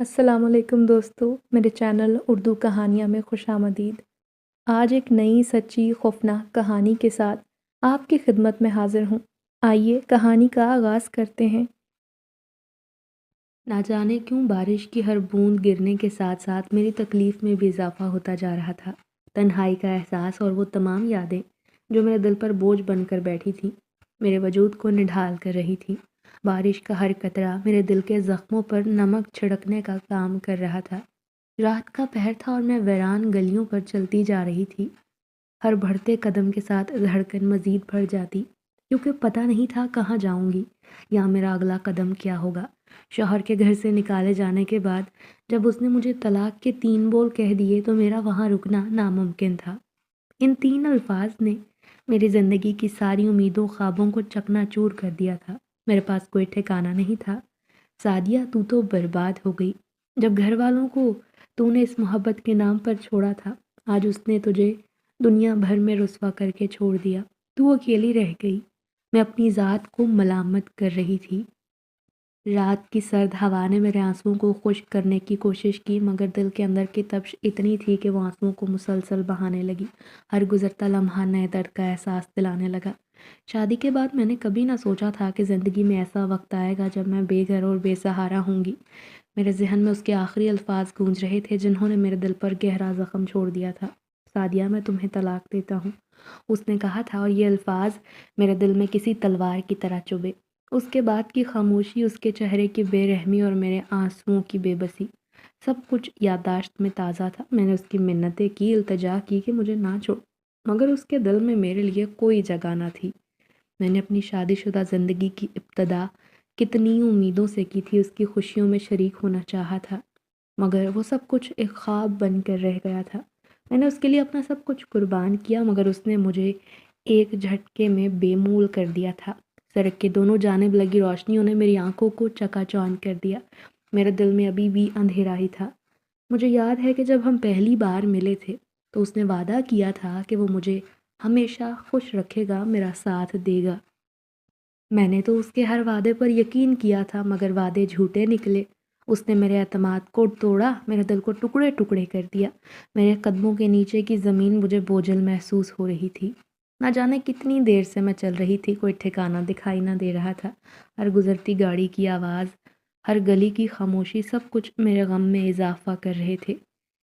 السلام علیکم دوستو، میرے چینل اردو کہانیاں میں خوش آمدید۔ آج ایک نئی سچی خوفناک کہانی کے ساتھ آپ کی خدمت میں حاضر ہوں۔ آئیے کہانی کا آغاز کرتے ہیں۔ نہ جانے کیوں بارش کی ہر بوند گرنے کے ساتھ ساتھ میری تکلیف میں بھی اضافہ ہوتا جا رہا تھا۔ تنہائی کا احساس اور وہ تمام یادیں جو میرے دل پر بوجھ بن کر بیٹھی تھی، میرے وجود کو نڈھال کر رہی تھی۔ بارش کا ہر قطرہ میرے دل کے زخموں پر نمک چھڑکنے کا کام کر رہا تھا۔ رات کا پہر تھا اور میں ویران گلیوں پر چلتی جا رہی تھی۔ ہر بڑھتے قدم کے ساتھ دھڑکن مزید بڑھ جاتی، کیونکہ پتہ نہیں تھا کہاں جاؤں گی یا میرا اگلا قدم کیا ہوگا۔ شوہر کے گھر سے نکالے جانے کے بعد جب اس نے مجھے طلاق کے 3 بول کہہ دیے تو میرا وہاں رکنا ناممکن تھا۔ ان 3 الفاظ نے میری زندگی کی ساری امیدوں خوابوں کو چکنا چور کر دیا تھا۔ میرے پاس کوئی ٹھکانہ نہیں تھا۔ سعدیہ، تو برباد ہو گئی۔ جب گھر والوں کو تو نے اس محبت کے نام پر چھوڑا تھا، آج اس نے تجھے دنیا بھر میں رسوا کر کے چھوڑ دیا۔ تو اکیلی رہ گئی۔ میں اپنی ذات کو ملامت کر رہی تھی۔ رات کی سرد ہوا نے میرے آنسوؤں کو خشک کرنے کی کوشش کی، مگر دل کے اندر کی تپش اتنی تھی کہ وہ آنسوؤں کو مسلسل بہانے لگی۔ ہر گزرتا لمحہ نئے درد کا احساس دلانے لگا۔ شادی کے بعد میں نے کبھی نہ سوچا تھا کہ زندگی میں ایسا وقت آئے گا جب میں بے گھر اور بے سہارا ہوں گی۔ میرے ذہن میں اس کے آخری الفاظ گونج رہے تھے جنہوں نے میرے دل پر گہرا زخم چھوڑ دیا تھا۔ سعدیہ، میں تمہیں طلاق دیتا ہوں، اس نے کہا تھا، اور یہ الفاظ میرے دل میں کسی تلوار کی طرح چبھے۔ اس کے بعد کی خاموشی، اس کے چہرے کی بے رحمی اور میرے آنسوؤں کی بے بسی، سب کچھ یادداشت میں تازہ تھا۔ میں نے اس کی منتیں کی، التجا کی کہ مجھے نہ چھوڑ، مگر اس کے دل میں میرے لیے کوئی جگہ نہ تھی۔ میں نے اپنی شادی شدہ زندگی کی ابتدا کتنی امیدوں سے کی تھی، اس کی خوشیوں میں شریک ہونا چاہا تھا، مگر وہ سب کچھ ایک خواب بن کر رہ گیا تھا۔ میں نے اس کے لیے اپنا سب کچھ قربان کیا، مگر اس نے مجھے ایک جھٹکے میں بے مول کر دیا تھا۔ سڑک کے دونوں جانب لگی روشنیوں نے میری آنکھوں کو چکا چوند کر دیا۔ میرے دل میں ابھی بھی اندھیرا ہی تھا۔ مجھے یاد ہے کہ جب ہم پہلی بار ملے تھے تو اس نے وعدہ کیا تھا کہ وہ مجھے ہمیشہ خوش رکھے گا، میرا ساتھ دے گا۔ میں نے تو اس کے ہر وعدے پر یقین کیا تھا، مگر وعدے جھوٹے نکلے۔ اس نے میرے اعتماد کو توڑا، میرے دل کو ٹکڑے ٹکڑے کر دیا۔ میرے قدموں کے نیچے کی زمین مجھے بوجھل محسوس ہو رہی تھی۔ نہ جانے کتنی دیر سے میں چل رہی تھی، کوئی ٹھکانہ دکھائی نہ دے رہا تھا۔ ہر گزرتی گاڑی کی آواز، ہر گلی کی خاموشی، سب کچھ میرے غم میں اضافہ کر رہے تھے۔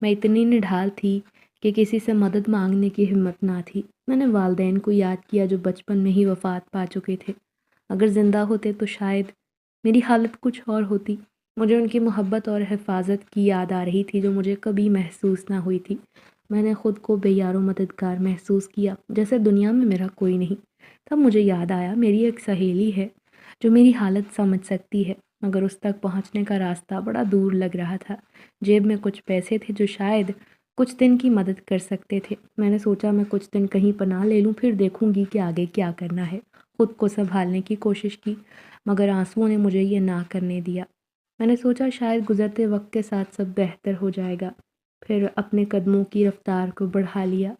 میں اتنی نڈھال تھی کہ کسی سے مدد مانگنے کی ہمت نہ تھی۔ میں نے والدین کو یاد کیا جو بچپن میں ہی وفات پا چکے تھے۔ اگر زندہ ہوتے تو شاید میری حالت کچھ اور ہوتی۔ مجھے ان کی محبت اور حفاظت کی یاد آ رہی تھی جو مجھے کبھی محسوس نہ ہوئی تھی۔ میں نے خود کو بے یار و مددگار محسوس کیا، جیسے دنیا میں میرا کوئی نہیں۔ تب مجھے یاد آیا میری ایک سہیلی ہے جو میری حالت سمجھ سکتی ہے، مگر اس تک پہنچنے کا راستہ بڑا دور لگ رہا تھا۔ جیب میں کچھ پیسے تھے جو شاید کچھ دن کی مدد کر سکتے تھے۔ میں نے سوچا میں کچھ دن کہیں پناہ لے لوں، پھر دیکھوں گی کہ آگے کیا کرنا ہے۔ خود کو سنبھالنے کی کوشش کی، مگر آنسوؤں نے مجھے یہ نہ کرنے دیا۔ میں نے سوچا شاید گزرتے وقت کے ساتھ سب بہتر ہو جائے گا، پھر اپنے قدموں کی رفتار کو بڑھا لیا۔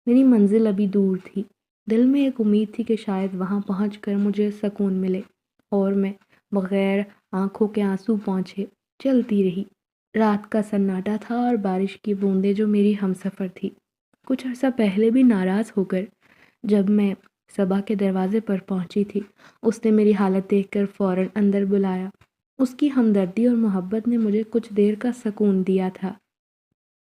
میری منزل ابھی دور تھی۔ دل میں ایک امید تھی کہ شاید وہاں پہنچ کر مجھے سکون ملے، اور میں بغیر آنکھوں کے آنسو پہنچے چلتی رہی۔ رات کا سناٹا تھا اور بارش کی بوندیں جو میری ہمسفر تھی، کچھ عرصہ پہلے بھی ناراض ہو کر جب میں صبا کے دروازے پر پہنچی تھی، اس نے میری حالت دیکھ کر فوراً اندر بلایا۔ اس کی ہمدردی اور محبت نے مجھے کچھ دیر کا سکون دیا تھا،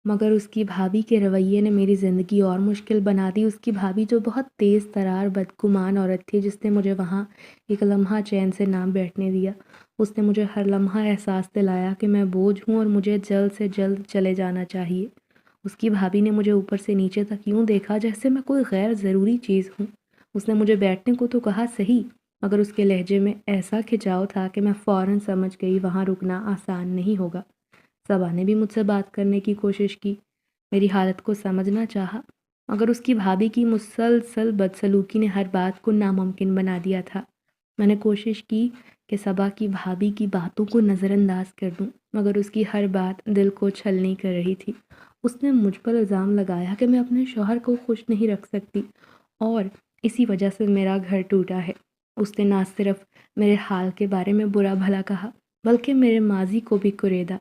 مگر اس کی بھابھی کے رویے نے میری زندگی اور مشکل بنا دی۔ اس کی بھابھی جو بہت تیز ترار بدگمان عورت تھی، جس نے مجھے وہاں ایک لمحہ چین سے نہ بیٹھنے دیا۔ اس نے مجھے ہر لمحہ احساس دلایا کہ میں بوجھ ہوں اور مجھے جلد سے جلد چلے جانا چاہیے۔ اس کی بھابھی نے مجھے اوپر سے نیچے تک یوں دیکھا جیسے میں کوئی غیر ضروری چیز ہوں۔ اس نے مجھے بیٹھنے کو تو کہا صحیح، مگر اس کے لہجے میں ایسا کھچاؤ تھا کہ میں فوراً سمجھ گئی وہاں رکنا آسان نہیں ہوگا۔ صبا نے بھی مجھ سے بات کرنے کی کوشش کی، میری حالت کو سمجھنا چاہا، مگر اس کی بھابھی کی مسلسل بدسلوکی نے ہر بات کو ناممکن بنا دیا تھا۔ میں نے کوشش کی کہ صبا کی بھابھی کی باتوں کو نظر انداز کر دوں، مگر اس کی ہر بات دل کو چھلنی کر رہی تھی۔ اس نے مجھ پر الزام لگایا کہ میں اپنے شوہر کو خوش نہیں رکھ سکتی اور اسی وجہ سے میرا گھر ٹوٹا ہے۔ اس نے نہ صرف میرے حال کے بارے میں برا بھلا کہا، بلکہ میرے ماضی کو بھی کریدا۔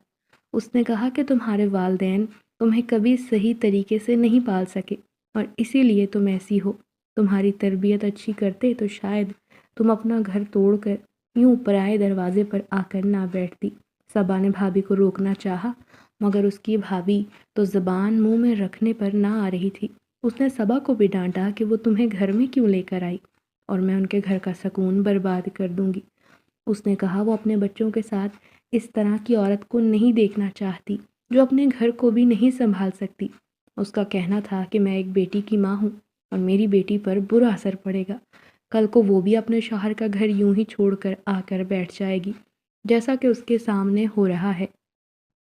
اس نے کہا کہ تمہارے والدین تمہیں کبھی صحیح طریقے سے نہیں پال سکے اور اسی لیے تم ایسی ہو۔ تمہاری تربیت اچھی کرتے تو شاید تم اپنا گھر توڑ کر یوں پرائے دروازے پر آ کر نہ بیٹھتی۔ صبا نے بھابھی کو روکنا چاہا مگر اس کی بھابھی تو زبان منہ میں رکھنے پر نہ آ رہی تھی۔ اس نے صبا کو بھی ڈانٹا کہ وہ تمہیں گھر میں کیوں لے کر آئی اور میں ان کے گھر کا سکون برباد کر دوں گی۔ اس نے کہا وہ اپنے بچوں کے ساتھ اس طرح کی عورت کو نہیں دیکھنا چاہتی جو اپنے گھر کو بھی نہیں سنبھال سکتی۔ اس کا کہنا تھا کہ میں ایک بیٹی کی ماں ہوں اور میری بیٹی پر برا اثر پڑے گا۔ کل کو وہ بھی اپنے شوہر کا گھر یوں ہی چھوڑ کر آ کر بیٹھ جائے گی جیسا کہ اس کے سامنے ہو رہا ہے۔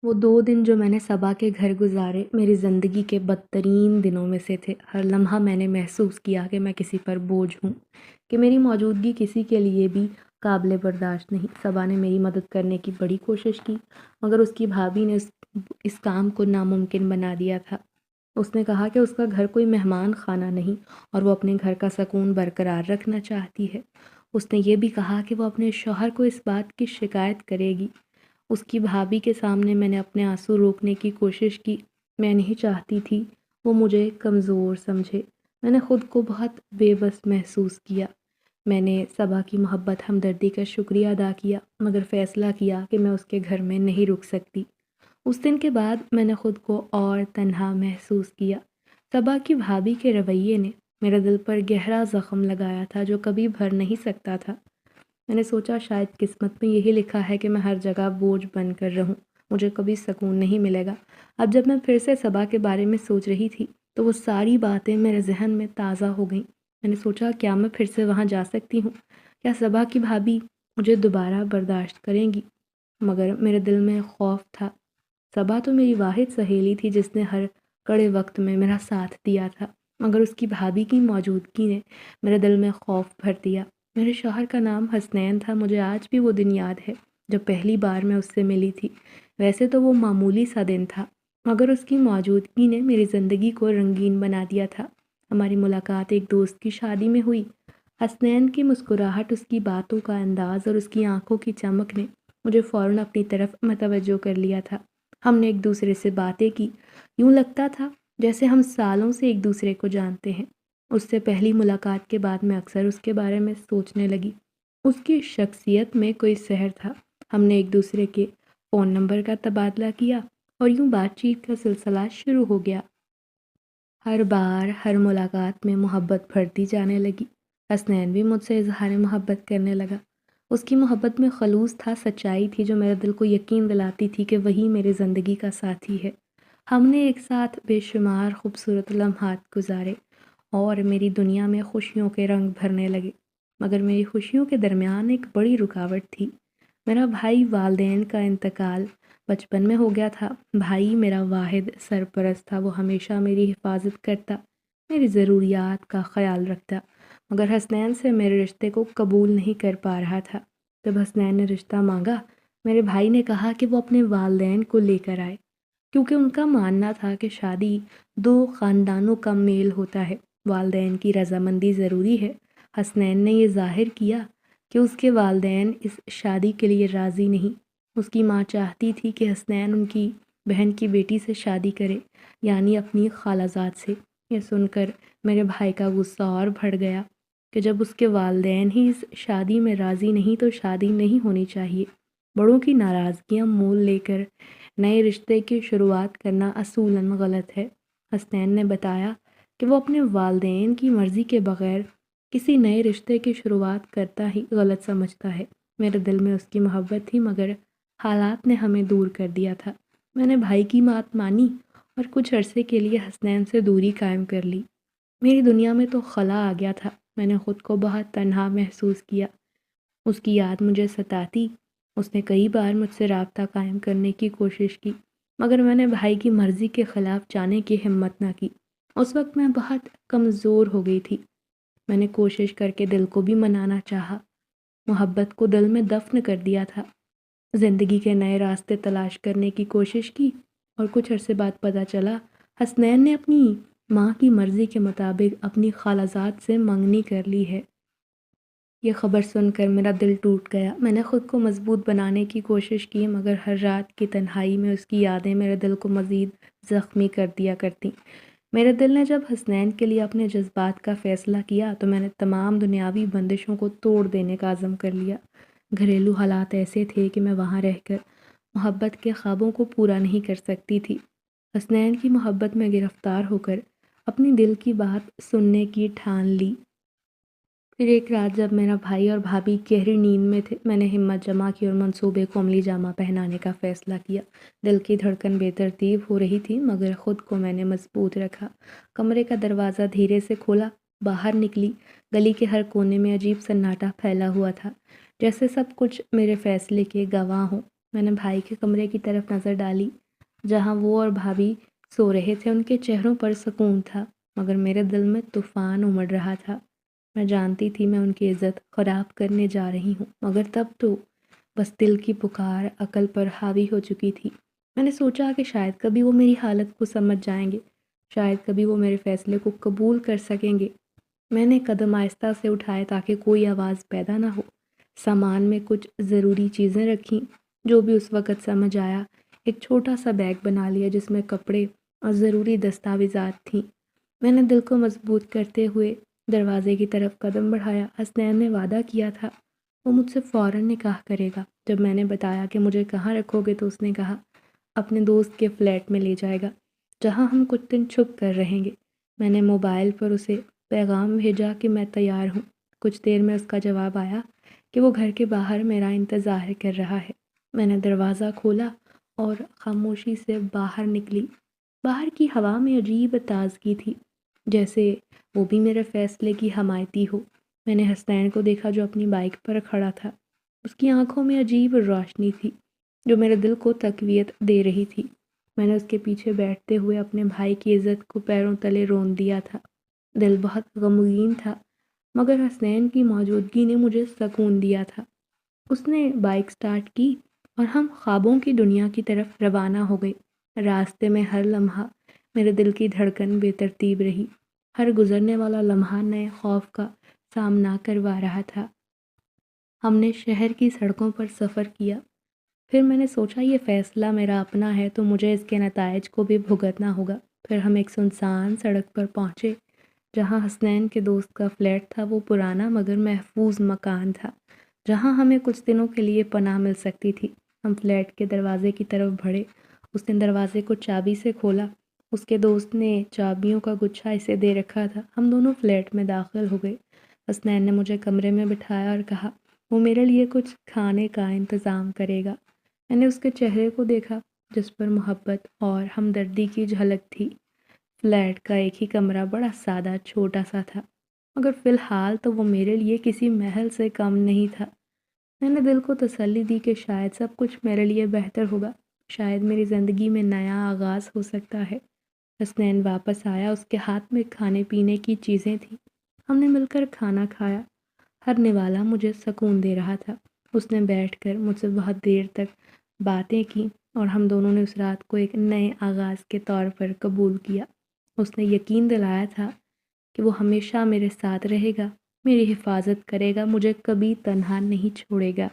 وہ 2 دن جو میں نے صبا کے گھر گزارے میری زندگی کے بدترین دنوں میں سے تھے۔ ہر لمحہ میں نے محسوس کیا کہ میں کسی پر بوجھ ہوں، کہ میری موجودگی کسی کے لیے بھی قابل برداشت نہیں۔ صبا نے میری مدد کرنے کی بڑی کوشش کی مگر اس کی بھابھی نے اس کام کو ناممکن بنا دیا تھا۔ اس نے کہا کہ اس کا گھر کوئی مہمان خانہ نہیں اور وہ اپنے گھر کا سکون برقرار رکھنا چاہتی ہے۔ اس نے یہ بھی کہا کہ وہ اپنے شوہر کو اس بات کی شکایت کرے گی۔ اس کی بھابھی کے سامنے میں نے اپنے آنسو روکنے کی کوشش کی۔ میں نہیں چاہتی تھی وہ مجھے کمزور سمجھے۔ میں نے خود کو بہت بے بس محسوس کیا۔ میں نے صبا کی محبت ہمدردی کا شکریہ ادا کیا مگر فیصلہ کیا کہ میں اس کے گھر میں نہیں رک سکتی۔ اس دن کے بعد میں نے خود کو اور تنہا محسوس کیا۔ صبا کی بھابھی کے رویے نے میرے دل پر گہرا زخم لگایا تھا جو کبھی بھر نہیں سکتا تھا۔ میں نے سوچا شاید قسمت میں یہی لکھا ہے کہ میں ہر جگہ بوجھ بن کر رہوں، مجھے کبھی سکون نہیں ملے گا۔ اب جب میں پھر سے صبا کے بارے میں سوچ رہی تھی تو وہ ساری باتیں میرے ذہن میں تازہ ہو گئیں۔ میں نے سوچا کیا میں پھر سے وہاں جا سکتی ہوں؟ کیا صبا کی بھابھی مجھے دوبارہ برداشت کریں گی؟ مگر میرے دل میں خوف تھا۔ صبا تو میری واحد سہیلی تھی جس نے ہر کڑے وقت میں میرا ساتھ دیا تھا مگر اس کی بھابھی کی موجودگی نے میرے دل میں خوف بھر دیا۔ میرے شوہر کا نام حسنین تھا۔ مجھے آج بھی وہ دن یاد ہے جب پہلی بار میں اس سے ملی تھی۔ ویسے تو وہ معمولی سا دن تھا مگر اس کی موجودگی نے میری زندگی کو رنگین بنا دیا تھا۔ ہماری ملاقات ایک دوست کی شادی میں ہوئی۔ حسنین کی مسکراہٹ، اس کی باتوں کا انداز اور اس کی آنکھوں کی چمک نے مجھے فوراً اپنی طرف متوجہ کر لیا تھا۔ ہم نے ایک دوسرے سے باتیں کی، یوں لگتا تھا جیسے ہم سالوں سے ایک دوسرے کو جانتے ہیں۔ اس سے پہلی ملاقات کے بعد میں اکثر اس کے بارے میں سوچنے لگی۔ اس کی شخصیت میں کوئی سحر تھا۔ ہم نے ایک دوسرے کے فون نمبر کا تبادلہ کیا اور یوں بات چیت کا سلسلہ شروع ہو گیا۔ ہر بار ہر ملاقات میں محبت بڑھتی جانے لگی۔ حسنین بھی مجھ سے اظہار محبت کرنے لگا۔ اس کی محبت میں خلوص تھا، سچائی تھی جو میرے دل کو یقین دلاتی تھی کہ وہی میری زندگی کا ساتھی ہے۔ ہم نے ایک ساتھ بے شمار خوبصورت لمحات گزارے اور میری دنیا میں خوشیوں کے رنگ بھرنے لگے۔ مگر میری خوشیوں کے درمیان ایک بڑی رکاوٹ تھی۔ میرا بھائی والدین کا انتقال بچپن میں ہو گیا تھا۔ بھائی میرا واحد سرپرست تھا، وہ ہمیشہ میری حفاظت کرتا، میری ضروریات کا خیال رکھتا، مگر حسنین سے میرے رشتے کو قبول نہیں کر پا رہا تھا۔ جب حسنین نے رشتہ مانگا، میرے بھائی نے کہا کہ وہ اپنے والدین کو لے کر آئے، کیونکہ ان کا ماننا تھا کہ شادی 2 خاندانوں کا میل ہوتا ہے، والدین کی رضامندی ضروری ہے۔ حسنین نے یہ ظاہر کیا کہ اس کے والدین اس شادی کے لیے راضی نہیں۔ اس کی ماں چاہتی تھی کہ حسنین ان کی بہن کی بیٹی سے شادی کرے، یعنی اپنی خالہ سے۔ یہ سن کر میرے بھائی کا غصہ اور بڑھ گیا کہ جب اس کے والدین ہی اس شادی میں راضی نہیں تو شادی نہیں ہونی چاہیے۔ بڑوں کی ناراضگیاں مول لے کر نئے رشتے کی شروعات کرنا اصولاً غلط ہے۔ حسنین نے بتایا کہ وہ اپنے والدین کی مرضی کے بغیر کسی نئے رشتے کی شروعات کرتا ہی غلط سمجھتا ہے۔ میرے دل میں اس کی محبت تھی مگر حالات نے ہمیں دور کر دیا تھا۔ میں نے بھائی کی بات مانی اور کچھ عرصے کے لیے حسنین سے دوری قائم کر لی۔ میری دنیا میں تو خلا آ گیا تھا۔ میں نے خود کو بہت تنہا محسوس کیا۔ اس کی یاد مجھے ستاتی۔ اس نے کئی بار مجھ سے رابطہ قائم کرنے کی کوشش کی مگر میں نے بھائی کی مرضی کے خلاف جانے کی ہمت نہ کی۔ اس وقت میں بہت کمزور ہو گئی تھی۔ میں نے کوشش کر کے دل کو بھی منانا چاہا، محبت کو دل میں دفن کر دیا تھا، زندگی کے نئے راستے تلاش کرنے کی کوشش کی اور کچھ عرصے بعد پتہ چلا حسنین نے اپنی ماں کی مرضی کے مطابق اپنی خالہ زاد سے منگنی کر لی ہے۔ یہ خبر سن کر میرا دل ٹوٹ گیا۔ میں نے خود کو مضبوط بنانے کی کوشش کی، مگر ہر رات کی تنہائی میں اس کی یادیں میرے دل کو مزید زخمی کر دیا کرتیں۔ میرے دل نے جب حسنین کے لیے اپنے جذبات کا فیصلہ کیا تو میں نے تمام دنیاوی بندشوں کو توڑ دینے کا عزم کر لیا۔ گھریلو حالات ایسے تھے کہ میں وہاں رہ کر محبت کے خوابوں کو پورا نہیں کر سکتی تھی۔ حسنین کی محبت میں گرفتار ہو کر اپنی دل کی بات سننے کی ٹھان لی۔ پھر ایک رات جب میرا بھائی اور بھابھی گہری نیند میں تھے، میں نے ہمت جمع کی اور منصوبے کو عملی جامہ پہنانے کا فیصلہ کیا۔ دل کی دھڑکن بے ترتیب ہو رہی تھی، مگر خود کو میں نے مضبوط رکھا۔ کمرے کا دروازہ دھیرے سے کھولا، باہر نکلی۔ گلی کے ہر کونے میں عجیب سناٹا پھیلا ہوا تھا، جیسے سب کچھ میرے فیصلے کے گواہ ہوں۔ میں نے بھائی کے کمرے کی طرف نظر ڈالی، جہاں وہ اور بھابھی سو رہے تھے۔ ان کے چہروں پر سکون تھا، مگر میرے دل میں طوفان امڑ رہا تھا۔ میں جانتی تھی میں ان کی عزت خراب کرنے جا رہی ہوں، مگر تب تو بس دل کی پکار عقل پر حاوی ہو چکی تھی۔ میں نے سوچا کہ شاید کبھی وہ میری حالت کو سمجھ جائیں گے، شاید کبھی وہ میرے فیصلے کو قبول کر سکیں گے۔ میں نے قدم آہستہ سے اٹھائے تاکہ کوئی آواز پیدا نہ ہو۔ سامان میں کچھ ضروری چیزیں رکھیں، جو بھی اس وقت سمجھ آیا۔ ایک چھوٹا سا بیگ بنا لیا جس میں کپڑے اور ضروری دستاویزات تھیں۔ میں نے دل کو مضبوط کرتے ہوئے دروازے کی طرف قدم بڑھایا۔ حسنین نے وعدہ کیا تھا وہ مجھ سے فوراً نکاح کرے گا۔ جب میں نے بتایا کہ مجھے کہاں رکھو گے تو اس نے کہا اپنے دوست کے فلیٹ میں لے جائے گا، جہاں ہم کچھ دن چھپ کر رہیں گے۔ میں نے موبائل پر اسے پیغام بھیجا کہ میں تیار ہوں۔ کچھ دیر میں اس کا جواب آیا کہ وہ گھر کے باہر میرا انتظار کر رہا ہے۔ میں نے دروازہ کھولا اور خاموشی سے باہر نکلی۔ باہر کی ہوا میں عجیب تازگی تھی، جیسے وہ بھی میرے فیصلے کی حمایتی ہو۔ میں نے حسنین کو دیکھا جو اپنی بائک پر کھڑا تھا۔ اس کی آنکھوں میں عجیب روشنی تھی جو میرے دل کو تقویت دے رہی تھی۔ میں نے اس کے پیچھے بیٹھتے ہوئے اپنے بھائی کی عزت کو پیروں تلے رون دیا تھا۔ دل بہت غمگین تھا، مگر حسنین کی موجودگی نے مجھے سکون دیا تھا۔ اس نے بائک سٹارٹ کی اور ہم خوابوں کی دنیا کی طرف روانہ ہو گئے۔ راستے میں ہر لمحہ میرے دل کی دھڑکن بے ترتیب رہی۔ ہر گزرنے والا لمحہ نئے خوف کا سامنا کروا رہا تھا۔ ہم نے شہر کی سڑکوں پر سفر کیا۔ پھر میں نے سوچا یہ فیصلہ میرا اپنا ہے تو مجھے اس کے نتائج کو بھی بھگتنا ہوگا۔ پھر ہم ایک سنسان سڑک پر پہنچے جہاں حسنین کے دوست کا فلیٹ تھا۔ وہ پرانا مگر محفوظ مکان تھا جہاں ہمیں کچھ دنوں کے لیے پناہ مل سکتی تھی۔ ہم فلیٹ کے دروازے کی طرف بڑھے۔ اس نے دروازے کو چابی سے کھولا۔ اس کے دوست نے چابیوں کا گچھا اسے دے رکھا تھا۔ ہم دونوں فلیٹ میں داخل ہو گئے۔ حسنین نے مجھے کمرے میں بٹھایا اور کہا وہ میرے لیے کچھ کھانے کا انتظام کرے گا۔ میں نے اس کے چہرے کو دیکھا جس پر محبت اور ہمدردی کی جھلک تھی۔ فلیٹ کا ایک ہی کمرہ بڑا سادہ چھوٹا سا تھا، مگر فی الحال تو وہ میرے لیے کسی محل سے کم نہیں تھا۔ میں نے دل کو تسلی دی کہ شاید سب کچھ میرے لیے بہتر ہوگا، شاید میری زندگی میں نیا آغاز ہو سکتا ہے۔ حسنین واپس آیا، اس کے ہاتھ میں کھانے پینے کی چیزیں تھیں۔ ہم نے مل کر کھانا کھایا۔ ہر نوالا مجھے سکون دے رہا تھا۔ اس نے بیٹھ کر مجھ سے بہت دیر تک باتیں کی اور ہم دونوں نے اس رات کو ایک نئے آغاز کے طور پر قبول کیا۔ اس نے یقین دلایا تھا کہ وہ ہمیشہ میرے ساتھ رہے گا، میری حفاظت کرے گا، مجھے کبھی تنہا نہیں چھوڑے گا۔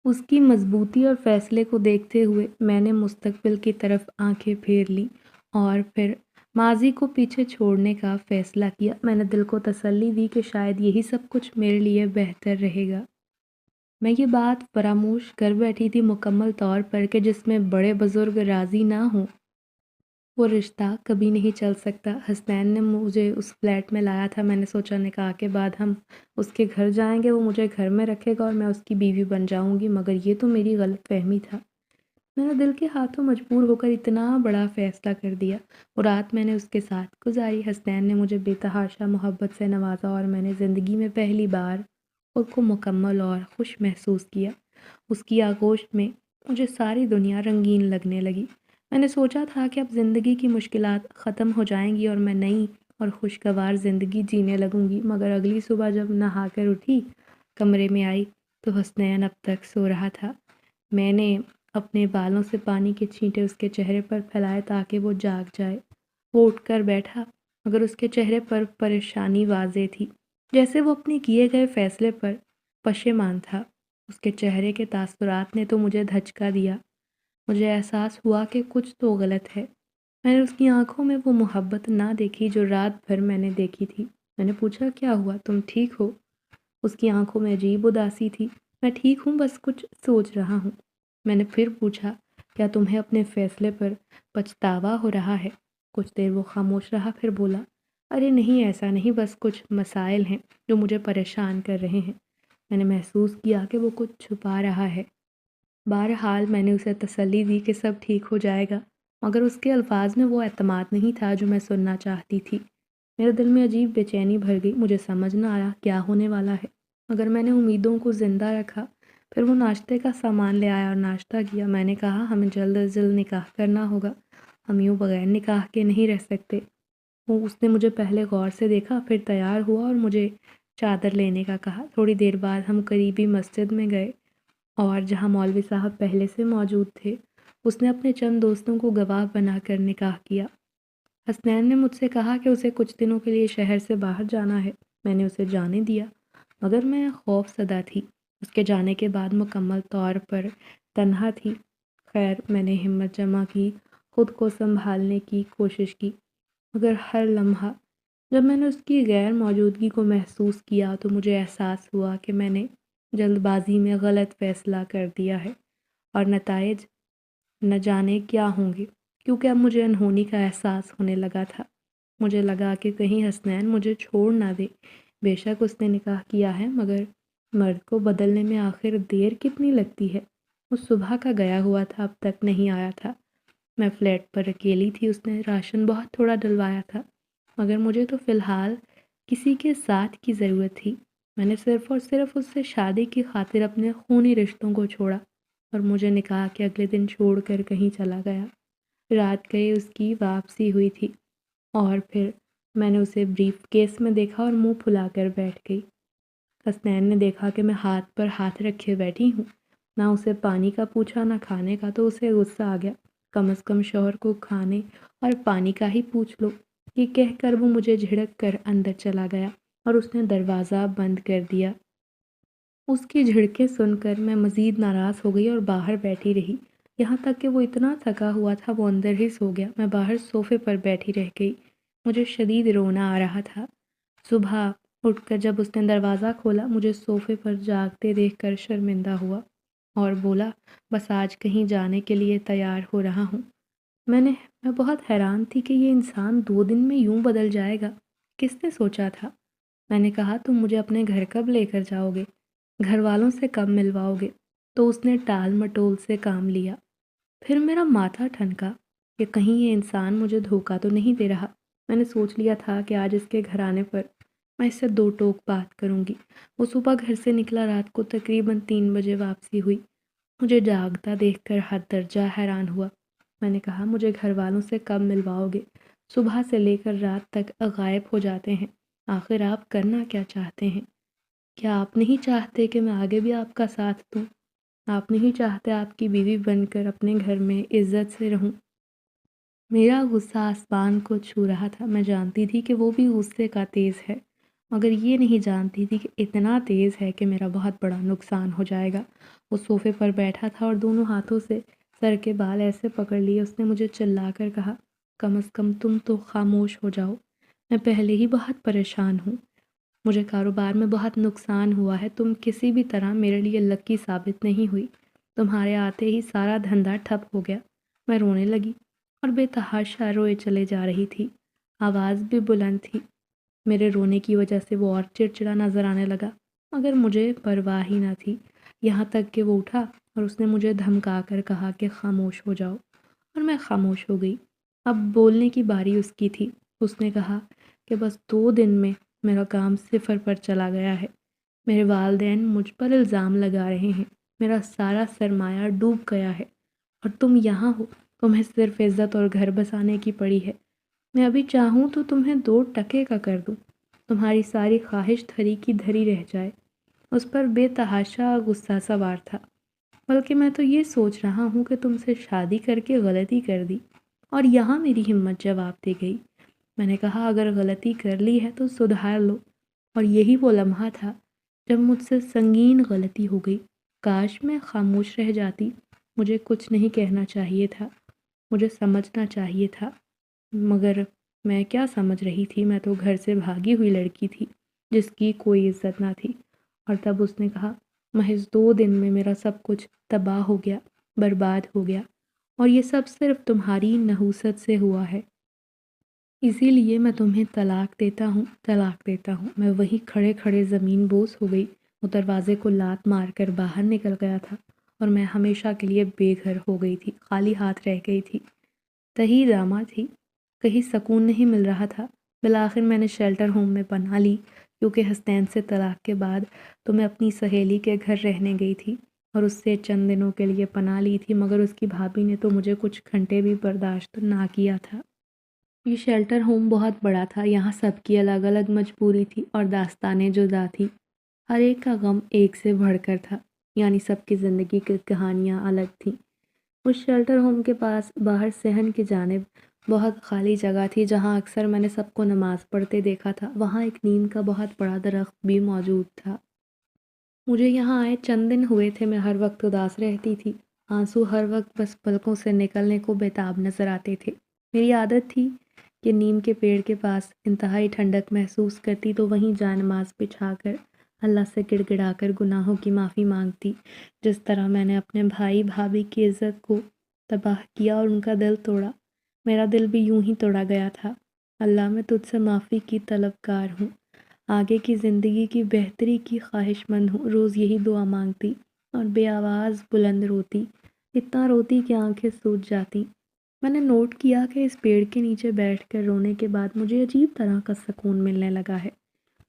اس کی مضبوطی اور فیصلے کو دیکھتے ہوئے میں نے مستقبل کی طرف آنکھیں پھیر لیں اور پھر ماضی کو پیچھے چھوڑنے کا فیصلہ کیا۔ میں نے دل کو تسلی دی کہ شاید یہی سب کچھ میرے لیے بہتر رہے گا۔ میں یہ بات فراموش کر بیٹھی تھی مکمل طور پر کہ جس میں بڑے بزرگ راضی نہ ہوں وہ رشتہ کبھی نہیں چل سکتا۔ حسنین نے مجھے اس فلیٹ میں لایا تھا۔ میں نے سوچا نکاح کے بعد ہم اس کے گھر جائیں گے، وہ مجھے گھر میں رکھے گا اور میں اس کی بیوی بن جاؤں گی، مگر یہ تو میری غلط فہمی تھا۔ میں نے دل کے ہاتھوں مجبور ہو کر اتنا بڑا فیصلہ کر دیا۔ وہ رات میں نے اس کے ساتھ گزاری۔ حسنین نے مجھے بے تحاشا محبت سے نوازا اور میں نے زندگی میں پہلی بار خود کو مکمل اور خوش محسوس کیا۔ اس کی آغوش میں مجھے ساری دنیا رنگین لگنے لگی۔ میں نے سوچا تھا کہ اب زندگی کی مشکلات ختم ہو جائیں گی اور میں نئی اور خوشگوار زندگی جینے لگوں گی، مگر اگلی صبح جب نہا کر اٹھی، کمرے میں آئی تو حسنین اب تک سو رہا تھا۔ میں نے اپنے بالوں سے پانی کے چھینٹے اس کے چہرے پر پھیلائے تاکہ وہ جاگ جائے۔ وہ اٹھ کر بیٹھا، مگر اس کے چہرے پر پریشانی واضح تھی۔ جیسے وہ اپنے کیے گئے فیصلے پر پشیمان تھا۔ اس کے چہرے کے تاثرات نے تو مجھے دھچکا دیا۔ مجھے احساس ہوا کہ کچھ تو غلط ہے۔ میں نے اس کی آنکھوں میں وہ محبت نہ دیکھی جو رات بھر میں نے دیکھی تھی۔ میں نے پوچھا، کیا ہوا، تم ٹھیک ہو؟ اس کی آنکھوں میں عجیب اداسی تھی۔ میں ٹھیک ہوں، بس کچھ سوچ رہا ہوں۔ میں نے پھر پوچھا، کیا تمہیں اپنے فیصلے پر پچھتاوا ہو رہا ہے؟ کچھ دیر وہ خاموش رہا، پھر بولا، ارے نہیں، ایسا نہیں، بس کچھ مسائل ہیں جو مجھے پریشان کر رہے ہیں۔ میں نے محسوس کیا کہ وہ کچھ چھپا رہا ہے۔ بہرحال میں نے اسے تسلی دی کہ سب ٹھیک ہو جائے گا، مگر اس کے الفاظ میں وہ اعتماد نہیں تھا جو میں سننا چاہتی تھی۔ میرے دل میں عجیب بے چینی بھر گئی۔ مجھے سمجھ نہ آیا کیا ہونے والا ہے، مگر میں نے امیدوں کو زندہ رکھا۔ پھر وہ ناشتے کا سامان لے آیا اور ناشتہ کیا۔ میں نے کہا، ہمیں جلد از جلد نکاح کرنا ہوگا، ہم یوں بغیر نکاح کے نہیں رہ سکتے۔ اس نے مجھے پہلے غور سے دیکھا، پھر تیار ہوا اور مجھے چادر لینے کا کہا۔ تھوڑی دیر بعد ہم قریبی مسجد میں گئے اور جہاں مولوی صاحب پہلے سے موجود تھے، اس نے اپنے چند دوستوں کو گواہ بنا کر نکاح کیا۔ حسنین نے مجھ سے کہا کہ اسے کچھ دنوں کے لیے شہر سے باہر جانا ہے۔ میں نے اسے جانے دیا، مگر میں خوف زدہ تھی۔ اس کے جانے کے بعد مکمل طور پر تنہا تھی۔ خیر، میں نے ہمت جمع کی، خود کو سنبھالنے کی کوشش کی، مگر ہر لمحہ جب میں نے اس کی غیر موجودگی کو محسوس کیا تو مجھے احساس ہوا کہ میں نے جلد بازی میں غلط فیصلہ کر دیا ہے، اور نتائج نہ جانے کیا ہوں گے، کیونکہ اب مجھے انہونی کا احساس ہونے لگا تھا۔ مجھے لگا کہ کہیں حسنین مجھے چھوڑ نہ دے۔ بے شک اس نے نکاح کیا ہے، مگر مرد کو بدلنے میں آخر دیر کتنی لگتی ہے؟ وہ صبح کا گیا ہوا تھا، اب تک نہیں آیا تھا۔ میں فلیٹ پر اکیلی تھی۔ اس نے راشن بہت تھوڑا ڈلوایا تھا، مگر مجھے تو فی الحال کسی کے ساتھ کی ضرورت تھی۔ میں نے صرف اور صرف اس سے شادی کی خاطر اپنے خونی رشتوں کو چھوڑا، اور مجھے نکاح کے اگلے دن چھوڑ کر کہیں چلا گیا۔ رات گئے اس کی واپسی ہوئی تھی، اور پھر میں نے اسے بریف کیس میں دیکھا اور منہ پھلا کر بیٹھ گئی۔ حسنین نے دیکھا کہ میں ہاتھ پر ہاتھ رکھے بیٹھی ہوں، نہ اسے پانی کا پوچھا نہ کھانے کا، تو اسے غصہ آ گیا۔ کم از کم شوہر کو کھانے اور پانی کا ہی پوچھ لو، یہ کہہ کر وہ مجھے جھڑک کر اندر چلا گیا اور اس نے دروازہ بند کر دیا۔ اس کی جھڑکیں سن کر میں مزید ناراض ہو گئی اور باہر بیٹھی رہی، یہاں تک کہ وہ اتنا تھکا ہوا تھا وہ اندر ہی سو گیا۔ میں باہر صوفے پر بیٹھی رہ گئی، مجھے شدید رونا آ رہا تھا۔ صبح اٹھ کر جب اس نے دروازہ کھولا، مجھے صوفے پر جاگتے دیکھ کر شرمندہ ہوا اور بولا، بس آج کہیں جانے کے لیے تیار ہو رہا ہوں۔ میں بہت حیران تھی کہ یہ انسان 2 دن میں یوں بدل جائے گا، کس نے سوچا تھا؟ میں نے کہا، تم مجھے اپنے گھر کب لے کر جاؤ گے؟ گھر والوں سے کب ملواؤ گے؟ تو اس نے ٹال مٹول سے کام لیا۔ پھر میرا ماتھا ٹھنکا کہ کہیں یہ انسان مجھے دھوکہ تو نہیں دے رہا۔ میں نے سوچ لیا تھا کہ آج اس کے گھر آنے پر میں اس سے 2 ٹوک بات کروں گی۔ وہ صبح گھر سے نکلا، رات کو تقریباً 3 بجے واپسی ہوئی۔ مجھے جاگتا دیکھ کر حد درجہ حیران ہوا۔ میں نے کہا، مجھے گھر والوں سے کب ملواؤ گے؟ صبح سے لے کر رات تک غائب ہو جاتے ہیں، آخر آپ کرنا کیا چاہتے ہیں؟ کیا آپ نہیں چاہتے کہ میں آگے بھی آپ کا ساتھ دوں؟ آپ نہیں چاہتے آپ کی بیوی بن کر اپنے گھر میں عزت سے رہوں؟ میرا غصہ آسمان کو چھو رہا تھا۔ میں جانتی تھی کہ وہ بھی غصے کا تیز ہے، مگر یہ نہیں جانتی تھی کہ اتنا تیز ہے کہ میرا بہت بڑا نقصان ہو جائے گا۔ وہ صوفے پر بیٹھا تھا اور دونوں ہاتھوں سے سر کے بال ایسے پکڑ لیے، اس نے مجھے چلا کر کہا، کم از کم تم تو خاموش ہو جاؤ، میں پہلے ہی بہت پریشان ہوں، مجھے کاروبار میں بہت نقصان ہوا ہے، تم کسی بھی طرح میرے لیے لکی ثابت نہیں ہوئی، تمہارے آتے ہی سارا دھندا ٹھپ ہو گیا۔ میں رونے لگی اور بے تحاشا روئے چلے جا رہی تھی، آواز بھی بلند تھی۔ میرے رونے کی وجہ سے وہ اور چڑچڑا نظر آنے لگا، مگر مجھے پرواہ ہی نہ تھی، یہاں تک کہ وہ اٹھا اور اس نے مجھے دھمکا کر کہا کہ خاموش ہو جاؤ، اور میں خاموش ہو گئی۔ اب بولنے کی باری اس کی تھی۔ اس نے کہا کہ بس 2 دن میں میرا کام صفر پر چلا گیا ہے، میرے والدین مجھ پر الزام لگا رہے ہیں، میرا سارا سرمایہ ڈوب گیا ہے، اور تم یہاں ہو، تمہیں صرف عزت اور گھر بسانے کی پڑی ہے، میں ابھی چاہوں تو تمہیں 2 ٹکے کا کر دوں، تمہاری ساری خواہش دھری کی دھری رہ جائے۔ اس پر بے تحاشا غصہ سوار تھا۔ بلکہ میں تو یہ سوچ رہا ہوں کہ تم سے شادی کر کے غلطی کر دی، اور یہاں میری ہمت جواب دے گئی۔ میں نے کہا، اگر غلطی کر لی ہے تو سدھار لو، اور یہی وہ لمحہ تھا جب مجھ سے سنگین غلطی ہو گئی۔ کاش میں خاموش رہ جاتی۔ مجھے کچھ نہیں کہنا چاہیے تھا، مجھے سمجھنا چاہیے تھا، مگر میں کیا سمجھ رہی تھی؟ میں تو گھر سے بھاگی ہوئی لڑکی تھی جس کی کوئی عزت نہ تھی۔ اور تب اس نے کہا، محض 2 دن میں میرا سب کچھ تباہ ہو گیا، برباد ہو گیا، اور یہ سب صرف تمہاری نحوست سے ہوا ہے۔ اسی لیے میں تمہیں طلاق دیتا ہوں، طلاق دیتا ہوں۔ میں وہی کھڑے کھڑے زمین بوس ہو گئی۔ وہ دروازے کو لات مار کر باہر نکل گیا تھا اور میں ہمیشہ کے لیے بے گھر ہو گئی تھی، خالی ہاتھ رہ گئی تھی، تہی دامہ تھی، کہیں سکون نہیں مل رہا تھا۔ بالآخر میں نے شیلٹر ہوم میں پناہ لی، کیونکہ حسنین سے طلاق کے بعد تو میں اپنی سہیلی کے گھر رہنے گئی تھی اور اس سے چند دنوں کے لیے پناہ لی تھی، مگر اس کی بھابھی نے تو مجھے کچھ گھنٹے بھی برداشت نہ کیا تھا۔ یہ شیلٹر ہوم بہت بڑا تھا، یہاں سب کی الگ الگ مجبوری تھی اور داستانیں جدا تھی، ہر ایک کا غم ایک سے بڑھ کر تھا، یعنی سب کی زندگی کی کہانیاں الگ تھیں۔ اس شیلٹر ہوم کے پاس باہر صحن کی جانب بہت خالی جگہ تھی، جہاں اکثر میں نے سب کو نماز پڑھتے دیکھا تھا۔ وہاں ایک نیم کا بہت بڑا درخت بھی موجود تھا۔ مجھے یہاں آئے چند دن ہوئے تھے، میں ہر وقت اداس رہتی تھی، آنسو ہر وقت بس پلکوں سے نکلنے کو بےتاب نظر آتے تھے۔ میری عادت تھی کہ نیم کے پیڑ کے پاس انتہائی ٹھنڈک محسوس کرتی تو وہیں جائے نماز بچھا کر اللہ سے گڑ گڑا کر گناہوں کی معافی مانگتی۔ جس طرح میں نے اپنے بھائی بھابھی کی عزت کو تباہ کیا اور ان کا دل توڑا، میرا دل بھی یوں ہی توڑا گیا تھا۔ اللہ، میں تجھ سے معافی کی طلبگار ہوں، آگے کی زندگی کی بہتری کی خواہش مند ہوں۔ روز یہی دعا مانگتی اور بے آواز بلند روتی، اتنا روتی کہ آنکھیں سوج جاتی۔ میں نے نوٹ کیا کہ اس پیڑ کے نیچے بیٹھ کر رونے کے بعد مجھے عجیب طرح کا سکون ملنے لگا ہے۔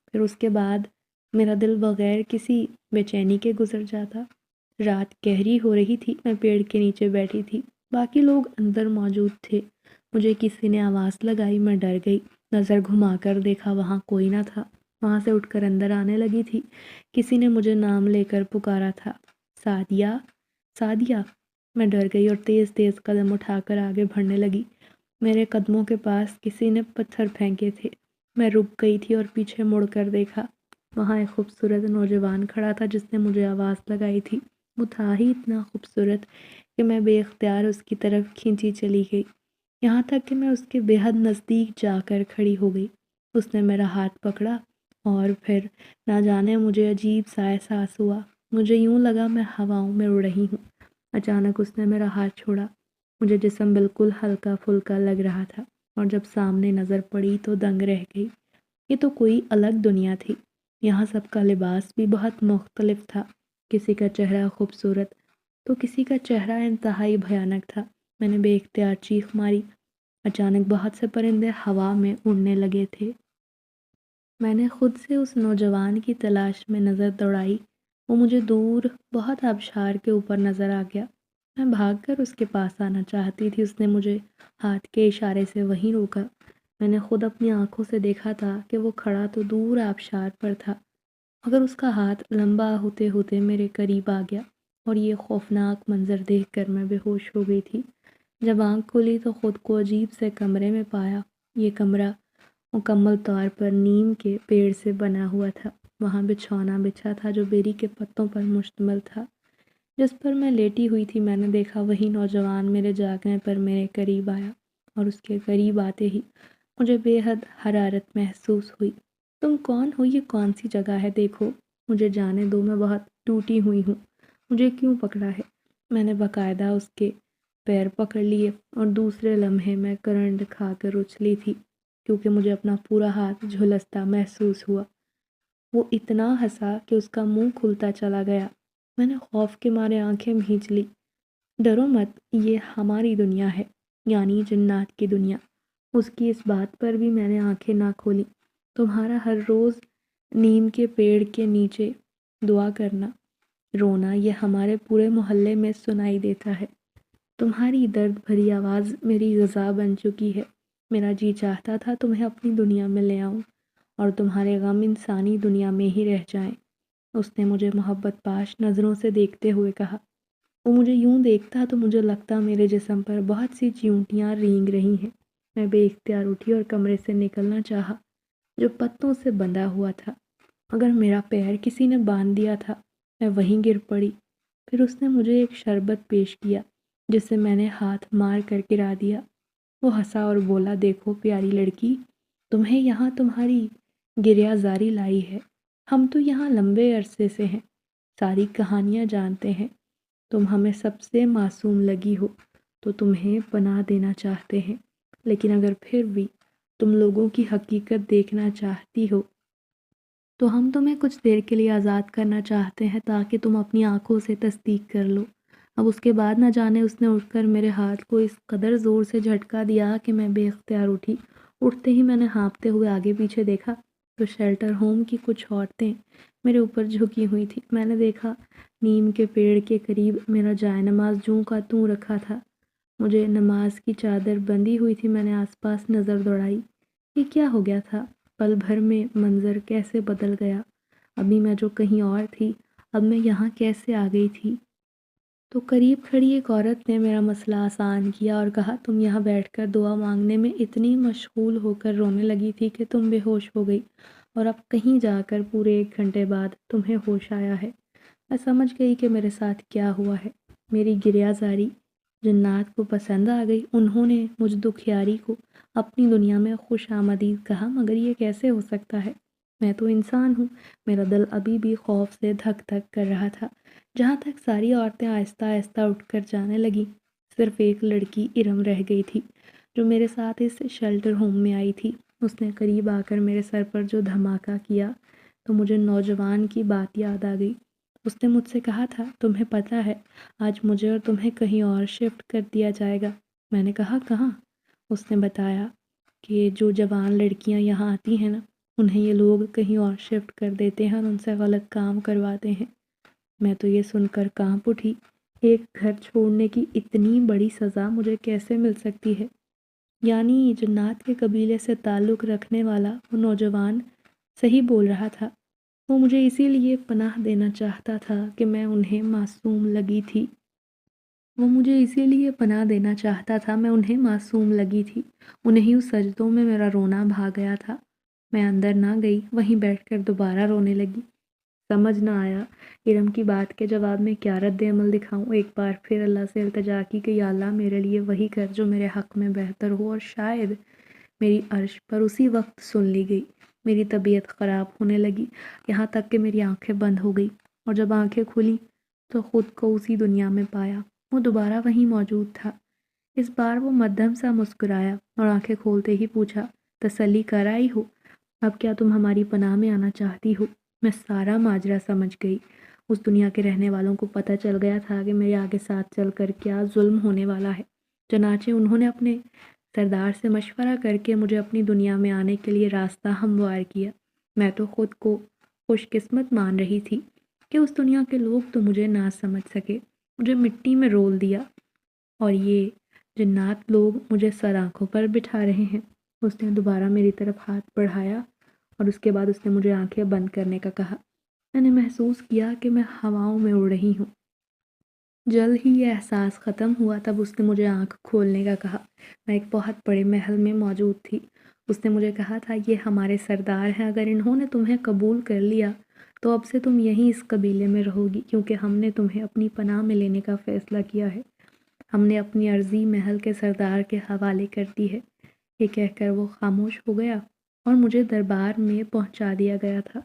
پھر اس کے بعد میرا دل بغیر کسی بے چینی کے گزر جاتا۔ رات گہری ہو رہی تھی، میں پیڑ کے نیچے بیٹھی تھی، باقی لوگ اندر موجود تھے۔ مجھے کسی نے آواز لگائی، میں ڈر گئی، نظر گھما کر دیکھا، وہاں کوئی نہ تھا۔ وہاں سے اٹھ کر اندر آنے لگی تھی، کسی نے مجھے نام لے کر پکارا تھا، سعدیہ، سعدیہ۔ میں ڈر گئی اور تیز تیز قدم اٹھا کر آگے بڑھنے لگی۔ میرے قدموں کے پاس کسی نے پتھر پھینکے تھے۔ میں رک گئی تھی اور پیچھے مڑ کر دیکھا، وہاں ایک خوبصورت نوجوان کھڑا تھا جس نے مجھے آواز لگائی تھی۔ وہ تھا ہی اتنا خوبصورت کہ میں بے اختیار اس کی طرف کھینچی چلی گئی، یہاں تک کہ میں اس کے بے حد نزدیک جا کر کھڑی ہو گئی۔ اس نے میرا ہاتھ پکڑا اور پھر نہ جانے مجھے عجیب سا احساس ہوا، مجھے یوں لگا میں ہواؤں میں اڑ رہی ہوں۔ اچانک اس نے میرا ہاتھ چھوڑا، مجھے جسم بالکل ہلکا پھلکا لگ رہا تھا اور جب سامنے نظر پڑی تو دنگ رہ گئی۔ یہ تو کوئی الگ دنیا تھی، یہاں سب کا لباس بھی بہت مختلف تھا، کسی کا چہرہ خوبصورت تو کسی کا چہرہ انتہائی بھیانک تھا۔ میں نے بے اختیار چیخ ماری، اچانک بہت سے پرندے ہوا میں اڑنے لگے تھے۔ میں نے خود سے اس نوجوان کی تلاش میں نظر دوڑائی، وہ مجھے دور بہت آبشار کے اوپر نظر آ گیا۔ میں بھاگ کر اس کے پاس آنا چاہتی تھی، اس نے مجھے ہاتھ کے اشارے سے وہیں روکا۔ میں نے خود اپنی آنکھوں سے دیکھا تھا کہ وہ کھڑا تو دور آبشار پر تھا، مگر اس کا ہاتھ لمبا ہوتے ہوتے میرے قریب آ گیا اور یہ خوفناک منظر دیکھ کر میں بے ہوش ہو گئی تھی۔ جب آنکھ کھلی تو خود کو عجیب سے کمرے میں پایا۔ یہ کمرہ مکمل طور پر نیم کے پیڑ سے بنا ہوا تھا، وہاں بچھونا بچھا تھا جو بیری کے پتوں پر مشتمل تھا، جس پر میں لیٹی ہوئی تھی۔ میں نے دیکھا وہی نوجوان میرے جاگنے پر میرے قریب آیا اور اس کے قریب آتے ہی مجھے بے حد حرارت محسوس ہوئی۔ تم کون ہو؟ یہ کون سی جگہ ہے؟ دیکھو، مجھے جانے دو، میں بہت ٹوٹی ہوئی ہوں، مجھے کیوں پکڑا ہے؟ میں نے باقاعدہ اس کے پیر پکڑ لیے اور دوسرے لمحے میں کرنٹ کھا کر اچھلی تھی، کیونکہ مجھے اپنا پورا ہاتھ جھلستا محسوس ہوا۔ وہ اتنا ہنسا کہ اس کا منہ کھلتا چلا گیا۔ میں نے خوف کے مارے آنکھیں بھینچ لی۔ ڈرو مت، یہ ہماری دنیا ہے، یعنی جنات کی دنیا۔ اس کی اس بات پر بھی میں نے آنکھیں نہ کھولی۔ تمہارا ہر روز نیم کے پیڑ کے نیچے دعا کرنا، رونا، یہ ہمارے پورے محلے میں سنائی دیتا ہے۔ تمہاری درد بھری آواز میری غذا بن چکی ہے۔ میرا جی چاہتا تھا تمہیں اپنی دنیا میں لے آؤں اور تمہارے غم انسانی دنیا میں ہی رہ جائیں۔ اس نے مجھے محبت پاش نظروں سے دیکھتے ہوئے کہا۔ وہ مجھے یوں دیکھتا تو مجھے لگتا میرے جسم پر بہت سی چیونٹیاں رینگ رہی ہیں۔ میں بے اختیار اٹھی اور کمرے سے نکلنا چاہا جو پتوں سے بندھا ہوا تھا۔ اگر میرا پیر کسی نے باندھ دیا تھا میں وہیں گر پڑی۔ پھر اس نے مجھے ایک شربت پیش کیا جسے میں نے ہاتھ مار کر گرا دیا۔ وہ ہنسا اور بولا، دیکھو پیاری لڑکی، تمہیں یہاں تمہاری گریہ زاری لائی ہے۔ ہم تو یہاں لمبے عرصے سے ہیں، ساری کہانیاں جانتے ہیں۔ تم ہمیں سب سے معصوم لگی ہو تو تمہیں پناہ دینا چاہتے ہیں، لیکن اگر پھر بھی تم لوگوں کی حقیقت دیکھنا چاہتی ہو تو ہم تمہیں کچھ دیر کے لیے آزاد کرنا چاہتے ہیں تاکہ تم اپنی آنکھوں سے تصدیق کر لو۔ اب اس کے بعد نہ جانے اس نے اٹھ کر میرے ہاتھ کو اس قدر زور سے جھٹکا دیا کہ میں بے اختیار اٹھی۔ اٹھتے ہی میں نے ہانپتے ہوئے آگے پیچھے دیکھا تو شیلٹر ہوم کی کچھ عورتیں میرے اوپر جھکی ہوئی تھیں۔ میں نے دیکھا نیم کے پیڑ کے قریب میرا جائے نماز جوں کا توں رکھا تھا، مجھے نماز کی چادر بندھی ہوئی تھی۔ میں نے آس پاس نظر دوڑائی، یہ کیا ہو گیا تھا؟ پل بھر میں منظر کیسے بدل گیا؟ ابھی میں جو کہیں اور تھی اب میں یہاں کیسے آ گئی تھی؟ تو قریب کھڑی ایک عورت نے میرا مسئلہ آسان کیا اور کہا، تم یہاں بیٹھ کر دعا مانگنے میں اتنی مشغول ہو کر رونے لگی تھی کہ تم بے ہوش ہو گئی، اور اب کہیں جا کر پورے 1 گھنٹے بعد تمہیں ہوش آیا ہے۔ میں سمجھ گئی کہ میرے ساتھ کیا ہوا ہے۔ میری گریہ زاری جنات کو پسند آ گئی۔ انہوں نے مجھ دکھیاری کو اپنی دنیا میں خوش آمدید کہا، مگر یہ کیسے ہو سکتا ہے؟ میں تو انسان ہوں۔ میرا دل ابھی بھی خوف سے دھک دھک کر رہا تھا۔ جہاں تک ساری عورتیں آہستہ آہستہ اٹھ کر جانے لگیں، صرف ایک لڑکی ارم رہ گئی تھی جو میرے ساتھ اس شیلٹر ہوم میں آئی تھی۔ اس نے قریب آ کر میرے سر پر جو دھماکہ کیا تو مجھے نوجوان کی بات یاد آ گئی۔ اس نے مجھ سے کہا تھا، تمہیں پتہ ہے آج مجھے اور تمہیں کہیں اور شفٹ کر دیا جائے گا۔ میں نے کہا، کہاں؟ اس نے بتایا کہ جو جوان لڑکیاں یہاں آتی ہیں نا، انہیں یہ لوگ کہیں اور شفٹ کر دیتے ہیں اور ان سے غلط کام کرواتے ہیں۔ میں تو یہ سن کر کانپ اٹھی۔ ایک گھر چھوڑنے کی اتنی بڑی سزا مجھے کیسے مل سکتی ہے؟ یعنی جنات کے قبیلے سے تعلق رکھنے والا وہ نوجوان صحیح بول رہا تھا۔ وہ مجھے اسی لیے پناہ دینا چاہتا تھا کہ میں انہیں معصوم لگی تھی۔ انہیں اس سجدوں میں میرا رونا بھا گیا تھا۔ میں اندر نہ گئی، وہیں بیٹھ کر دوبارہ رونے لگی۔ سمجھ نہ آیا ارم کی بات کے جواب میں کیا رد عمل دکھاؤں۔ ایک بار پھر اللہ سے التجا کی کہ یا اللہ میرے لیے وہی کر جو میرے حق میں بہتر ہو، اور شاید میری عرش پر اسی وقت سن لی گئی۔ میری طبیعت خراب ہونے لگی، یہاں تک کہ میری آنکھیں بند ہو گئی، اور جب آنکھیں کھلیں تو خود کو اسی دنیا میں پایا۔ وہ دوبارہ وہیں موجود تھا۔ اس بار وہ مدھم سا مسکرایا اور آنکھیں کھولتے ہی پوچھا، تسلی کر آئی ہو؟ اب کیا تم ہماری پناہ میں آنا چاہتی ہو؟ میں سارا ماجرا سمجھ گئی۔ اس دنیا کے رہنے والوں کو پتہ چل گیا تھا کہ میرے آگے ساتھ چل کر کیا ظلم ہونے والا ہے۔ چنانچہ انہوں نے اپنے سردار سے مشورہ کر کے مجھے اپنی دنیا میں آنے کے لیے راستہ ہموار کیا۔ میں تو خود کو خوش قسمت مان رہی تھی کہ اس دنیا کے لوگ تو مجھے نہ سمجھ سکے، مجھے مٹی میں رول دیا، اور یہ جنات لوگ مجھے سر آنکھوں پر بٹھا رہے ہیں۔ اس نے دوبارہ میری طرف ہاتھ بڑھایا اور اس کے بعد اس نے مجھے آنکھیں بند کرنے کا کہا۔ میں نے محسوس کیا کہ میں ہواؤں میں اڑ رہی ہوں۔ جلد ہی یہ احساس ختم ہوا، تب اس نے مجھے آنکھ کھولنے کا کہا۔ میں ایک بہت بڑے محل میں موجود تھی۔ اس نے مجھے کہا تھا، یہ ہمارے سردار ہیں، اگر انہوں نے تمہیں قبول کر لیا تو اب سے تم یہیں اس قبیلے میں رہو گی، کیونکہ ہم نے تمہیں اپنی پناہ میں لینے کا فیصلہ کیا ہے۔ ہم نے اپنی عرضی محل کے سردار کے حوالے کر دی ہے۔ یہ کہہ کر وہ خاموش ہو گیا اور مجھے دربار میں پہنچا دیا گیا تھا۔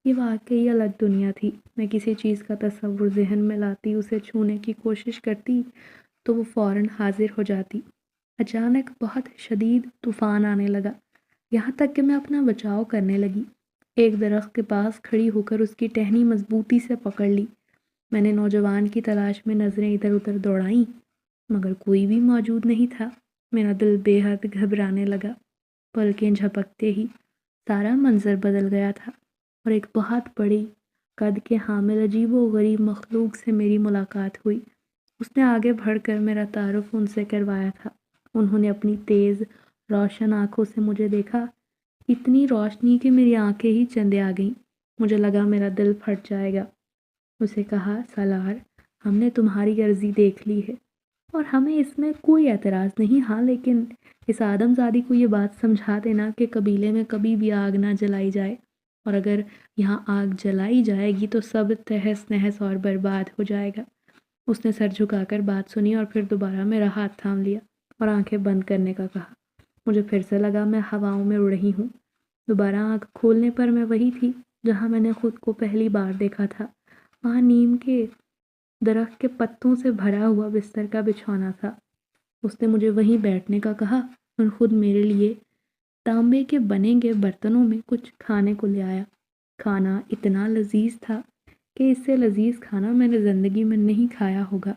یہ واقعی الگ دنیا تھی۔ میں کسی چیز کا تصور ذہن میں لاتی، اسے چھونے کی کوشش کرتی تو وہ فوراً حاضر ہو جاتی۔ اچانک بہت شدید طوفان آنے لگا، یہاں تک کہ میں اپنا بچاؤ کرنے لگی۔ ایک درخت کے پاس کھڑی ہو کر اس کی ٹہنی مضبوطی سے پکڑ لی۔ میں نے نوجوان کی تلاش میں نظریں ادھر ادھر دوڑائیں، مگر کوئی بھی موجود نہیں تھا۔ میرا دل بے حد گھبرانے لگا۔ پلکیں جھپکتے ہی سارا منظر بدل گیا تھا، اور ایک بہت بڑی قد کے حامل عجیب و غریب مخلوق سے میری ملاقات ہوئی۔ اس نے آگے بڑھ کر میرا تعارف ان سے کروایا تھا۔ انہوں نے اپنی تیز روشن آنکھوں سے مجھے دیکھا، اتنی روشنی کہ میری آنکھیں ہی چندے آ گئیں۔ مجھے لگا میرا دل پھٹ جائے گا۔ اسے کہا، سالار، ہم نے تمہاری عرضی دیکھ لی ہے اور ہمیں اس میں کوئی اعتراض نہیں، ہاں لیکن اس آدم زادی کو یہ بات سمجھا دینا کہ قبیلے میں کبھی بھی آگ نہ جلائی جائے۔ اور اگر یہاں آگ جلائی جائے گی تو سب تہس نہس اور برباد ہو جائے گا۔ اس نے سر جھکا کر بات سنی اور پھر دوبارہ میرا ہاتھ تھام لیا اور آنکھیں بند کرنے کا کہا۔ مجھے پھر سے لگا میں ہواؤں میں اڑ رہی ہوں۔ دوبارہ آنکھ کھولنے پر میں وہی تھی جہاں میں نے خود کو پہلی بار دیکھا تھا۔ وہاں نیم کے درخت کے پتوں سے بھرا ہوا بستر کا بچھونا تھا۔ اس نے مجھے وہیں بیٹھنے کا کہا اور خود میرے لیے تانبے کے بنے گئے برتنوں میں کچھ کھانے کو لے آیا۔ کھانا اتنا لذیذ تھا کہ اس سے لذیذ کھانا میں نے زندگی میں نہیں کھایا ہوگا۔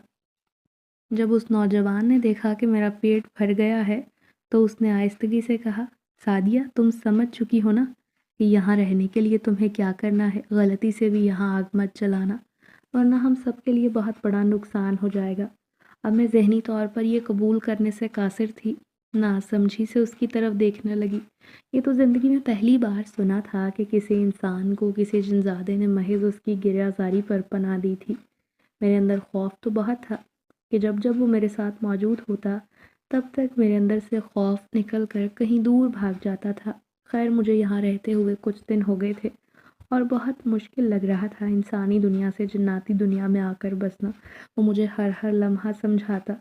جب اس نوجوان نے دیکھا کہ میرا پیٹ بھر گیا ہے تو اس نے آہستگی سے کہا، سعدیہ تم سمجھ چکی ہو نا کہ یہاں رہنے کے لیے تمہیں کیا کرنا ہے، غلطی سے بھی یہاں آگ مت جلانا ورنہ ہم سب کے لیے بہت بڑا نقصان ہو جائے گا۔ اب میں ذہنی طور پر یہ قبول کرنے سے قاصر تھی، ناسمجھی سے اس کی طرف دیکھنے لگی۔ یہ تو زندگی میں پہلی بار سنا تھا کہ کسی انسان کو کسی جنزادے نے محض اس کی گریہزاری پر پناہ دی تھی۔ میرے اندر خوف تو بہت تھا کہ جب جب وہ میرے ساتھ موجود ہوتا تب تک میرے اندر سے خوف نکل کر کہیں دور بھاگ جاتا تھا۔ خیر مجھے یہاں رہتے ہوئے کچھ دن ہو گئے تھے اور بہت مشکل لگ رہا تھا انسانی دنیا سے جناتی دنیا میں آ کر بسنا۔ وہ مجھے ہر لمحہ سمجھاتا،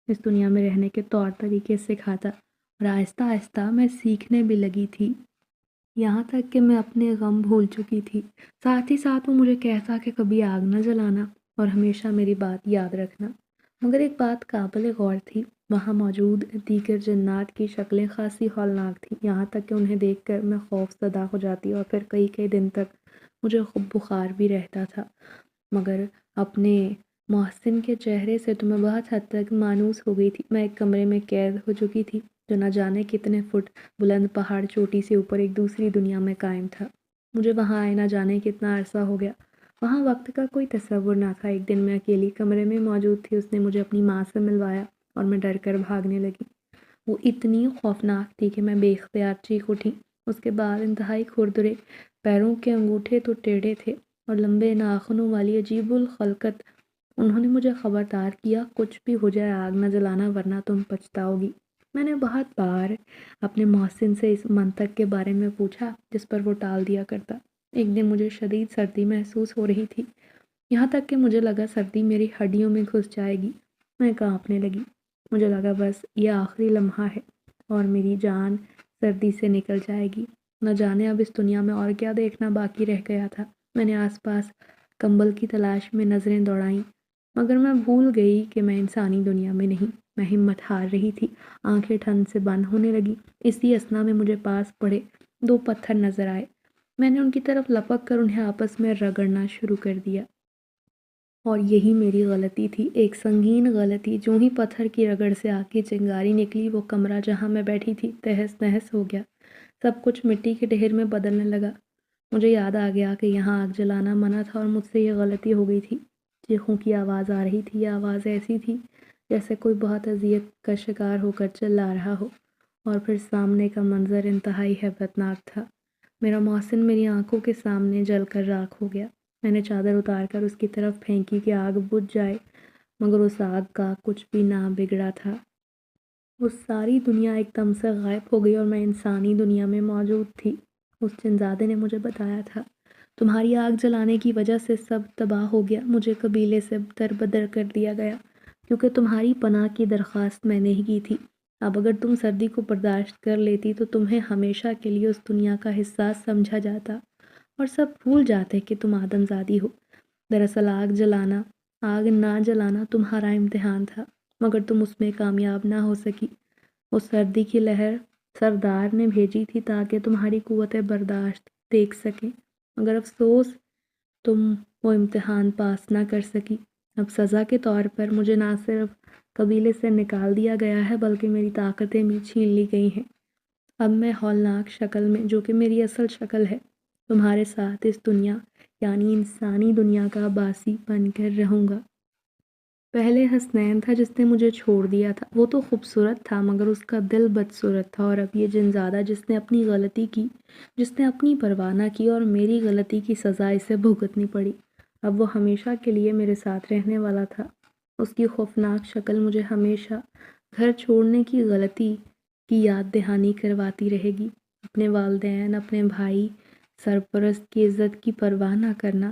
اس دنیا میں رہنے کے طور طریقے سکھاتا اور آہستہ آہستہ میں سیکھنے بھی لگی تھی، یہاں تک کہ میں اپنے غم بھول چکی تھی۔ ساتھ ہی ساتھ وہ مجھے کہتا کہ کبھی آگ نہ جلانا اور ہمیشہ میری بات یاد رکھنا۔ مگر ایک بات قابل غور تھی، وہاں موجود دیگر جنات کی شکلیں خاصی ہولناک تھیں، یہاں تک کہ انہیں دیکھ کر میں خوف زدہ ہو جاتی اور پھر کئی دن تک مجھے خوب بخار بھی رہتا تھا۔ مگر اپنے محسن کے چہرے سے تو میں بہت حد تک مانوس ہو گئی تھی۔ میں ایک کمرے میں قید ہو چکی تھی جو نہ جانے کتنے فٹ بلند پہاڑ چوٹی سے اوپر ایک دوسری دنیا میں قائم تھا۔ مجھے وہاں آئے نہ جانے کتنا عرصہ ہو گیا۔ وہاں وقت کا کوئی تصور نہ تھا۔ ایک دن میں اکیلی کمرے میں موجود تھی، اس نے مجھے اپنی ماں سے ملوایا اور میں ڈر کر بھاگنے لگی۔ وہ اتنی خوفناک تھی کہ میں بے اختیار چیخ اٹھی۔ اس کے بعد انتہائی کھردرے، پیروں کے انگوٹھے تو ٹیڑھے تھے اور لمبے ناخنوں والی عجیب الخلقت۔ انہوں نے مجھے خبردار کیا، کچھ بھی ہو جائے آگ نہ جلانا ورنہ تم پچھتاؤ گی۔ میں نے بہت بار اپنے محسن سے اس منطق کے بارے میں پوچھا جس پر وہ ٹال دیا کرتا۔ ایک دن مجھے شدید سردی محسوس ہو رہی تھی، یہاں تک کہ مجھے لگا سردی میری ہڈیوں میں گھس جائے گی۔ میں کانپنے لگی، مجھے لگا بس یہ آخری لمحہ ہے اور میری جان سردی سے نکل جائے گی۔ نہ جانے اب اس دنیا میں اور کیا دیکھنا باقی رہ گیا تھا۔ میں نے آس پاس کمبل کی تلاش میں نظریں دوڑائیں مگر میں بھول گئی کہ میں انسانی دنیا میں نہیں۔ میں ہمت ہار رہی تھی، آنکھیں ٹھنڈ سے بند ہونے لگی۔ اسی اثنا میں مجھے پاس پڑے 2 پتھر نظر آئے۔ میں نے ان کی طرف لپک کر انہیں آپس میں رگڑنا شروع کر دیا اور یہی میری غلطی تھی، ایک سنگین غلطی۔ جو ہی پتھر کی رگڑ سے آگ کی چنگاری نکلی وہ کمرہ جہاں میں بیٹھی تھی تہس نہس ہو گیا، سب کچھ مٹی کے ڈھیر میں بدلنے لگا۔ مجھے یاد آ گیا کہ یہاں آگ جلانا منع تھا اور مجھ سے یہ غلطی ہو گئی تھی۔ چیخوں کی آواز آ رہی تھی، یہ آواز ایسی تھی جیسے کوئی بہت اذیت کا شکار ہو کر چلا رہا ہو، اور پھر سامنے کا منظر انتہائی ہیبتناک تھا۔ میرا محسن میری آنکھوں کے سامنے جل کر راکھ ہو گیا۔ میں نے چادر اتار کر اس کی طرف پھینکی کہ آگ بجھ جائے، مگر اس آگ کا کچھ بھی نہ بگڑا تھا۔ وہ ساری دنیا ایک دم سے غائب ہو گئی اور میں انسانی دنیا میں موجود تھی۔ اس جنزادے نے مجھے بتایا تھا، تمہاری آگ جلانے کی وجہ سے سب تباہ ہو گیا، مجھے قبیلے سے دربدر کر دیا گیا کیونکہ تمہاری پناہ کی درخواست میں نے ہی کی تھی۔ اب اگر تم سردی کو برداشت کر لیتی تو تمہیں ہمیشہ کے لیے اس دنیا کا حصہ سمجھا جاتا اور سب بھول جاتے کہ تم آدم زادی ہو۔ دراصل آگ نہ جلانا تمہارا امتحان تھا، مگر تم اس میں کامیاب نہ ہو سکی۔ اس سردی کی لہر سردار نے بھیجی تھی تاکہ تمہاری قوت برداشت دیکھ سکیں، مگر افسوس تم وہ امتحان پاس نہ کر سکی۔ اب سزا کے طور پر مجھے نہ صرف قبیلے سے نکال دیا گیا ہے بلکہ میری طاقتیں بھی چھین لی گئی ہیں۔ اب میں ہولناک شکل میں، جو کہ میری اصل شکل ہے، تمہارے ساتھ اس دنیا یعنی انسانی دنیا کا باسی بن کر رہوں گا۔ پہلے حسنین تھا جس نے مجھے چھوڑ دیا تھا، وہ تو خوبصورت تھا مگر اس کا دل بدصورت تھا، اور اب یہ جنزادہ جس نے اپنی غلطی کی، جس نے اپنی پرواہ نہ کی اور میری غلطی کی سزا اسے بھگتنی پڑی، اب وہ ہمیشہ کے لیے میرے ساتھ رہنے والا تھا۔ اس کی خوفناک شکل مجھے ہمیشہ گھر چھوڑنے کی غلطی کی یاد دہانی کرواتی رہے گی، اپنے والدین، اپنے بھائی سرپرست کی عزت کی پرواہ نہ کرنا،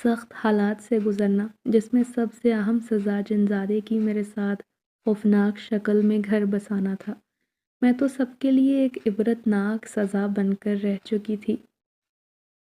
سخت حالات سے گزرنا جس میں سب سے اہم سزا جنزادے کی میرے ساتھ خوفناک شکل میں گھر بسانا تھا۔ میں تو سب کے لیے ایک عبرتناک سزا بن کر رہ چکی تھی۔